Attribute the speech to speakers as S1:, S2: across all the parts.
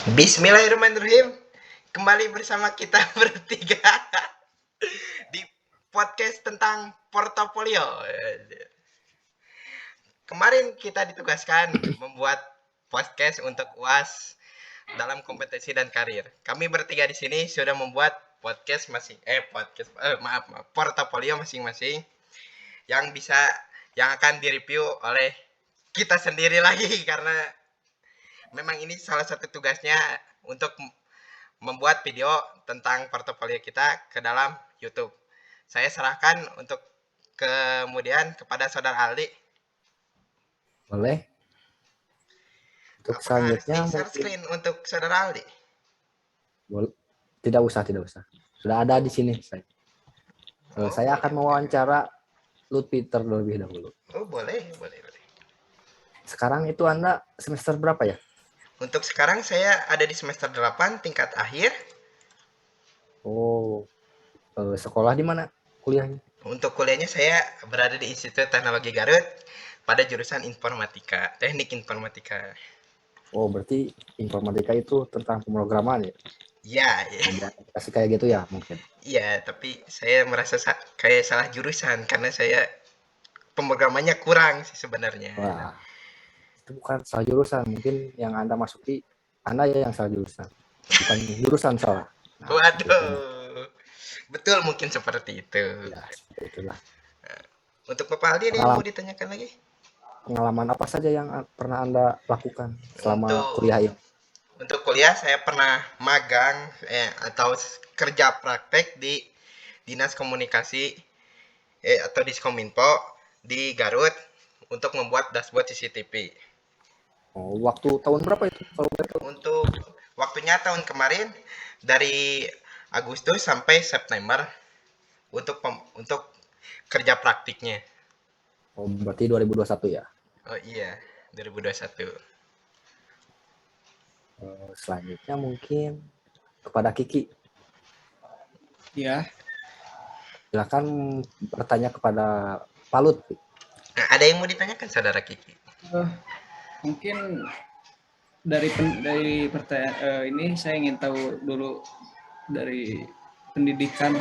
S1: Bismillahirrahmanirrahim. Kembali bersama kita bertiga di podcast tentang portofolio. Kemarin kita ditugaskan membuat podcast untuk UAS dalam kompetensi dan karir. Kami bertiga di sini sudah membuat portofolio masing-masing yang bisa yang akan direview oleh kita sendiri lagi karena memang ini salah satu tugasnya untuk membuat video tentang portofolio kita ke dalam YouTube. Saya serahkan untuk kemudian kepada saudara Aldi.
S2: Boleh. Untuk
S1: Apakah harus
S2: selanjutnya
S1: di share
S2: mungkin
S1: screen untuk saudara Aldi?
S2: tidak usah. Sudah ada di sini saya. Saya akan mewawancara Lutfi terlebih dahulu.
S1: Oh, boleh.
S2: Sekarang itu Anda semester berapa ya?
S1: Untuk sekarang saya ada di semester 8 tingkat akhir.
S2: Oh, sekolah di mana kuliahnya?
S1: Untuk kuliahnya saya berada di Institut Teknologi Garut pada jurusan informatika, teknik informatika.
S2: Oh, berarti informatika itu tentang pemrograman ya?
S1: Ya,
S2: Aplikasi kayak gitu ya mungkin.
S1: iya, tapi saya merasa kayak salah jurusan karena saya pemrogramannya kurang sih sebenarnya.
S2: Wah, itu bukan salah jurusan. Mungkin yang Anda masuki, Anda ya yang salah jurusan. Bukan jurusan salah. Nah,
S1: Waduh, betul mungkin seperti itu.
S2: ya, seperti itulah.
S1: Untuk Bapak Aldi ada yang mau ditanyakan lagi?
S2: Pengalaman apa saja yang pernah Anda lakukan selama
S1: Untuk
S2: kuliah ini?
S1: untuk kuliah saya pernah magang atau kerja praktek di Dinas Komunikasi atau Diskominfo di Garut untuk membuat dashboard CCTV.
S2: Oh, waktu tahun berapa itu?
S1: Untuk waktunya tahun kemarin dari Agustus sampai September untuk kerja praktiknya.
S2: Oh, berarti 2021 ya.
S1: Oh iya, 2021.
S2: Selanjutnya mungkin kepada Kiki.
S3: Ya.
S2: Silakan bertanya kepada Pak Lutfi.
S1: Nah, ada yang mau ditanyakan saudara Kiki?
S3: Mungkin dari pertanyaan ini saya ingin tahu dulu dari pendidikan,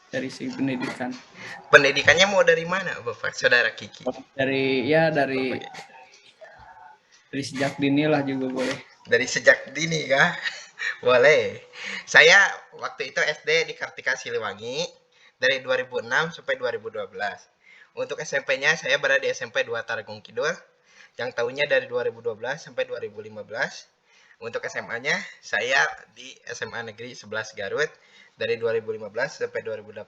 S3: dari si pendidikan.
S1: Pendidikannya mau dari mana, Bapak saudara Kiki?
S3: Dari sejak dini lah juga boleh.
S1: Dari sejak dini kah? Boleh. Saya waktu itu SD di Kartika Siliwangi dari 2006 sampai 2012. Untuk SMP-nya saya berada di SMP 2 Tarogong Kidul yang tahunnya dari 2012 sampai 2015. Untuk SMA-nya saya di SMA Negeri 11 Garut dari 2015 sampai 2018.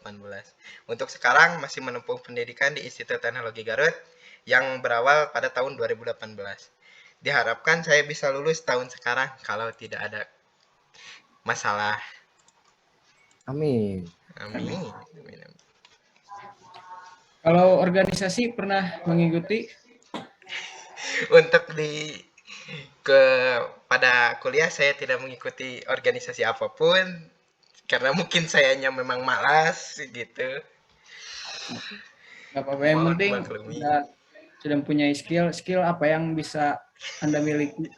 S1: Untuk sekarang masih menempuh pendidikan di Institut Teknologi Garut yang berawal pada tahun 2018. Diharapkan saya bisa lulus tahun sekarang kalau tidak ada masalah.
S2: Amin.
S1: Amin.
S3: Kalau organisasi pernah mengikuti?
S1: Untuk pada kuliah saya tidak mengikuti organisasi apapun karena mungkin sayanya memang malas gitu.
S3: Gak apa-apa, yang penting sudah mempunyai skill apa yang bisa Anda miliki.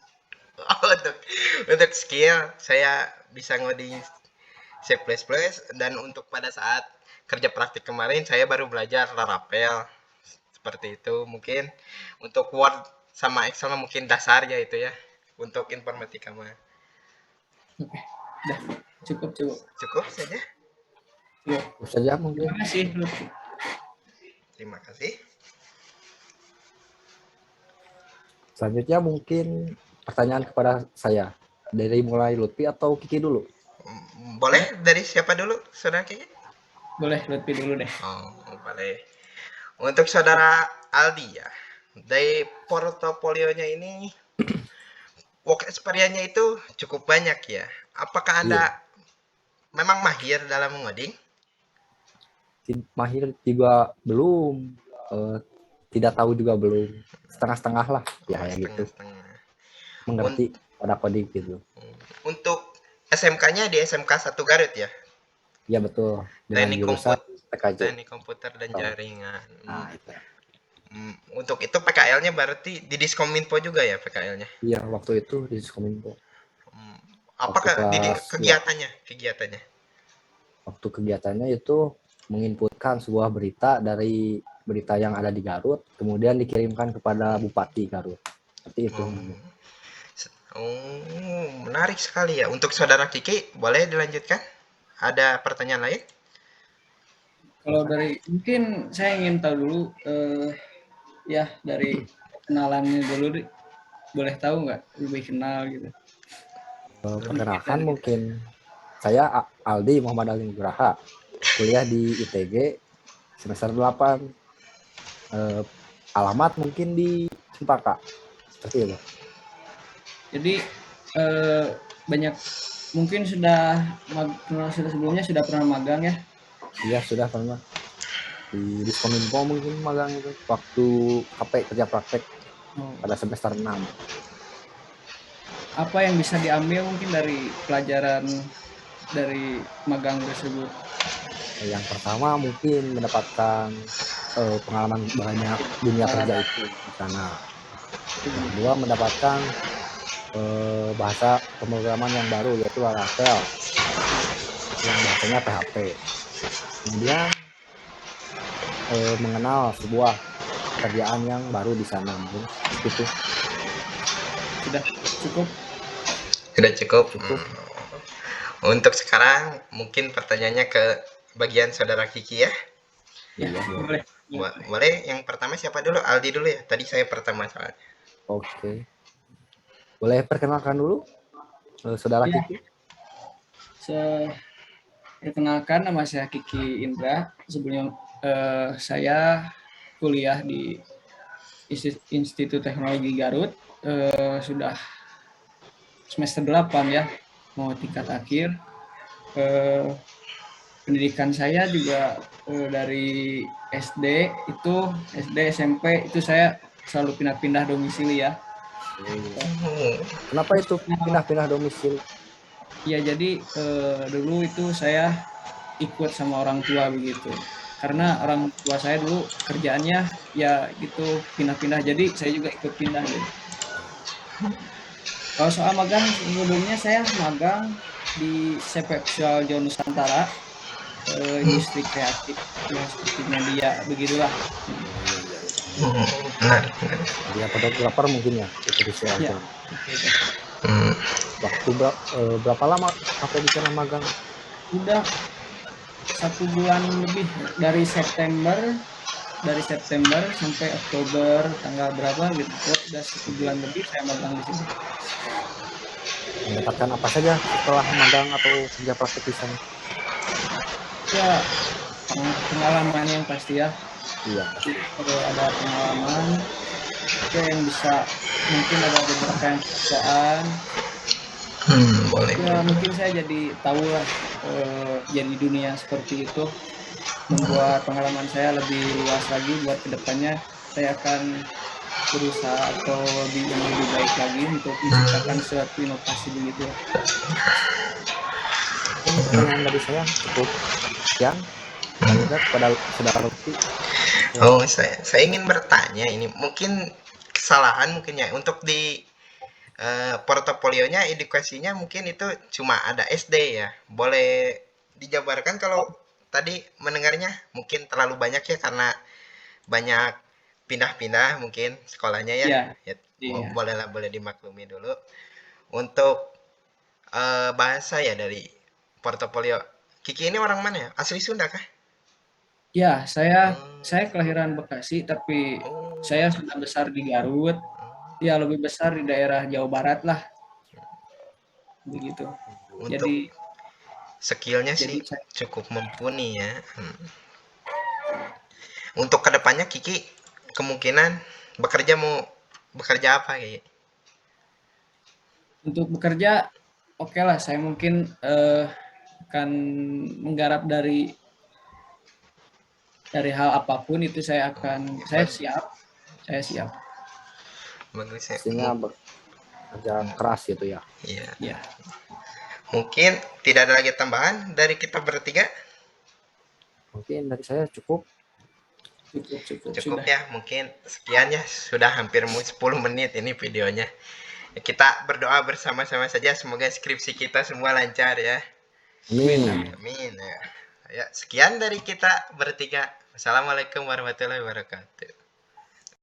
S1: Untuk skill saya bisa ngoding C++ dan untuk pada saat kerja praktik kemarin saya baru belajar Laravel seperti itu. Mungkin untuk Word sama Excel mungkin dasar ya itu ya untuk informatika mah.
S3: Udah, cukup
S1: saja.
S2: Cukup saja mungkin.
S3: Terima kasih.
S1: Terima kasih.
S2: Selanjutnya mungkin pertanyaan kepada saya. Dari mulai Lutfi atau Kiki dulu?
S1: Boleh dari siapa dulu, saudara Kiki?
S3: Boleh, Lutfi dulu deh.
S1: Oh, boleh. Untuk saudara Aldi ya, dari portofolionya ini, work experience-nya itu cukup banyak ya. Apakah Anda memang mahir dalam mengoding?
S2: Mahir juga belum. Tidak tahu juga belum. Setengah-setengah lah. Ya, kayak gitu. Mengerti pada coding gitu.
S1: Untuk SMK-nya di SMK 1 Garut ya?
S2: Iya betul. Dengan jurusan PKJ.
S1: Teknik komputer dan jaringan.
S2: Nah, itu.
S1: Untuk itu PKL-nya berarti di Diskominfo juga ya PKL-nya?
S2: Iya, waktu itu di Diskominfo. waktu
S1: Apakah
S2: kelas 2.
S1: kegiatannya?
S2: Waktu kegiatannya itu menginputkan sebuah berita dari berita yang ada di Garut, kemudian dikirimkan kepada Bupati Garut. Seperti itu.
S1: Oh, menarik sekali ya. Untuk saudara Kiki, boleh dilanjutkan? Ada pertanyaan lain?
S3: Kalau dari mungkin saya ingin tahu dulu ya dari kenalannya dulu boleh tahu nggak lebih kenal gitu.
S2: Perkenalkan mungkin saya Aldi Muhammad Ali Nugraha, kuliah di ITG semester 8. Alamat mungkin di Cempaka. Seperti itu.
S3: Jadi banyak mungkin sudah sebelumnya sudah pernah magang ya?
S2: Iya sudah pernah di Diskominfo mungkin magang itu waktu kerja praktek pada semester 6.
S3: Apa yang bisa diambil mungkin dari pelajaran dari magang tersebut?
S2: Yang pertama mungkin mendapatkan pengalaman banyak dunia kerja itu di sana. Yang kedua mendapatkan bahasa pemrograman yang baru yaitu Laravel yang bahasanya PHP. Kemudian mengenal sebuah pekerjaan yang baru di sana mungkin gitu.
S3: Sudah cukup?
S1: Sudah cukup.
S2: Cukup.
S1: Untuk sekarang mungkin pertanyaannya ke bagian saudara Kiki ya.
S3: Ya, boleh.
S1: Boleh yang pertama siapa dulu? Aldi dulu ya. Tadi saya pertama soalnya.
S2: Oke. Boleh perkenalkan dulu saudara
S3: Ya.
S2: Kiki?
S3: Perkenalkan, nama saya Kiki Indra. Sebelumnya saya kuliah di Institut Teknologi Garut. Sudah semester 8 ya, mau tingkat akhir. Pendidikan saya juga dari SD SMP itu saya selalu pindah-pindah domisili ya.
S2: Kenapa itu pindah-pindah domisili?
S3: Ya jadi dulu itu saya ikut sama orang tua begitu. Karena orang tua saya dulu kerjaannya ya gitu pindah-pindah, jadi saya juga ikut pindah gitu. Kalau soal magang sebelumnya saya magang di Sepexual John Nusantara, industri kreatif ya seperti media begitulah.
S2: Dia fotografer mungkin ya itu di
S3: Ya,
S2: Siaga.
S3: gitu.
S2: Waktu berapa lama kakak di sana magang?
S3: Udah 1 bulan lebih dari September sampai Oktober tanggal berapa gitu. Udah 1 bulan lebih saya magang di sini.
S2: Mendapatkan apa saja setelah magang atau kerja praktek di sana?
S3: Ya pengalaman yang pasti ya.
S2: Iya.
S3: Kalau ada pengalaman ya yang bisa mungkin ada beberapa yang pekerjaan.
S1: Boleh.
S3: Ya mungkin saya jadi tahu lah jadi dunia seperti itu, membuat pengalaman saya lebih luas lagi buat kedepannya. Saya akan berusaha atau yang lebih baik lagi untuk menciptakan suatu inovasi begitu.
S2: Pertanyaan dari saya cukup sekian. Lanjutkan kepada saudara Lutfi.
S1: Oh, saya ingin bertanya ini mungkin kesalahan mungkin ya untuk di portofolionya edukasinya mungkin itu cuma ada SD ya. Boleh dijabarkan kalau tadi mendengarnya mungkin terlalu banyak ya karena banyak pindah-pindah mungkin sekolahnya ya.
S3: Ya,
S1: Ya,
S3: iya.
S1: boleh dimaklumi dulu. Untuk bahasa ya dari portofolio. Kiki ini orang mana ya? Asli Sunda kah?
S3: Ya, saya
S1: Hmm.
S3: kelahiran Bekasi tapi
S1: Oh.
S3: saya sudah besar di Garut. Ya, lebih besar di daerah Jawa Barat lah. Begitu.
S1: Untuk
S3: Jadi
S1: skillnya sih
S3: saya,
S1: cukup mumpuni ya. Untuk kedepannya Kiki kemungkinan mau bekerja apa kayak?
S3: untuk bekerja oke lah, saya mungkin akan menggarap dari hal apapun itu saya siap.
S1: Bagus ya.
S2: Pastinya bekerja keras gitu ya.
S1: Iya.
S3: Ya.
S1: Mungkin tidak ada lagi tambahan dari kita bertiga.
S2: Mungkin dari saya cukup.
S1: Cukup
S3: Sudah.
S1: ya, mungkin sekian ya. Sudah hampir mau 10 menit ini videonya. Ya, kita berdoa bersama-sama saja semoga skripsi kita semua lancar ya.
S2: Amin.
S1: Amin. Ya, sekian dari kita bertiga. Wassalamualaikum warahmatullahi wabarakatuh.